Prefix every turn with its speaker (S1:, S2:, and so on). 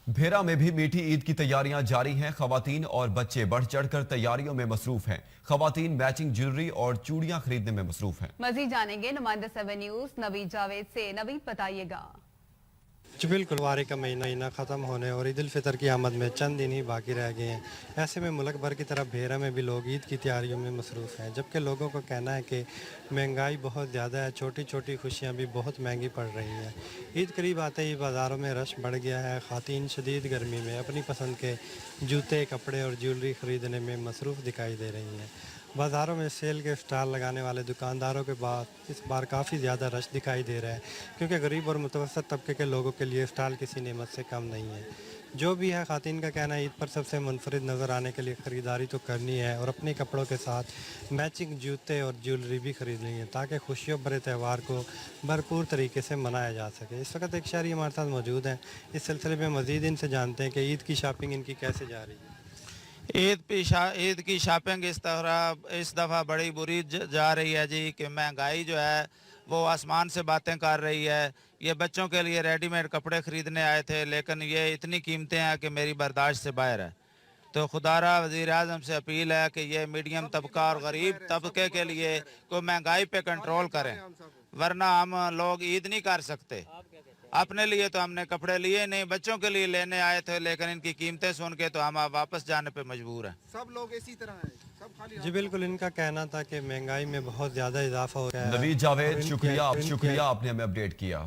S1: भेरा में भी मीठी ईद की तैयारियां जारी हैं। खवातीन और बच्चे बढ़ चढ़कर तैयारियों में मसरूफ हैं। खवातीन मैचिंग ज्वेलरी और चूड़ियां खरीदने में मसरूफ हैं।
S2: मजीद जानेंगे नुमाइंदा 7 न्यूज नवीद जावेद से। नवीद बताइएगा।
S3: जी बिल्कुल, वारे का महीना ख़त्म होने और ईद उल फितर की आमद में चंद दिन ही बाकी रह गए हैं। ऐसे में मुल्क भर की तरह भेरा में भी लोग ईद की तैयारियों में मसरूफ़ हैं, जबकि लोगों को कहना है कि महंगाई बहुत ज़्यादा है, छोटी छोटी खुशियाँ भी बहुत महंगी पड़ रही हैं। ईद करीब आते ही बाज़ारों में रश बढ़ गया है। ख़वातीन शदीद गर्मी में अपनी पसंद के जूते, कपड़े और ज्वेलरी ख़रीदने में मसरूफ़ दिखाई दे रही हैं। बाज़ारों में सेल के स्टॉल लगाने वाले दुकानदारों के बाद इस बार काफ़ी ज़्यादा रश दिखाई दे रहा है, क्योंकि गरीब और मुतवसत तबके के लोगों के लिए स्टॉल किसी नेमत से कम नहीं है। जो भी है, ख़वातीन का कहना है ईद पर सबसे मुनफरिद नज़र आने के लिए ख़रीदारी तो करनी है और अपने कपड़ों के साथ मैचिंग जूते और ज्वेलरी भी खरीदनी है, ताकि खुशियों भरे त्यौहार को भरपूर तरीके से मनाया जा सके। इस वक्त एक शहरी हमारे साथ मौजूद हैं। इस सिलसिले में मज़ीद इनसे जानते हैं कि ईद की शॉपिंग इनकी कैसे जा रही है।
S4: ईद की शॉपिंग इस दफ़ा बड़ी बुरी जा रही है जी, कि महंगाई जो है वो आसमान से बातें कर रही है। ये बच्चों के लिए रेडीमेड कपड़े ख़रीदने आए थे, लेकिन ये इतनी कीमतें हैं कि मेरी बर्दाश्त से बाहर है। तो खुदारा वज़ीर आज़म से अपील है कि ये मीडियम तबका और गरीब तबके के लिए कोई महंगाई पे कंट्रोल करें, वरना हम लोग ईद नहीं कर सकते। अपने लिए तो हमने कपड़े लिए नहीं, बच्चों के लिए लेने आए थे, लेकिन इनकी कीमतें सुन के तो हम वापस जाने पे मजबूर हैं।
S5: सब लोग इसी तरह हैं, सब खाली।
S3: जी बिल्कुल, इनका कहना था कि महंगाई में बहुत ज़्यादा इजाफा हो रहा है।
S1: नवीद जावेद, शुक्रिया
S3: इनकी-
S1: आपने हमें अपडेट किया।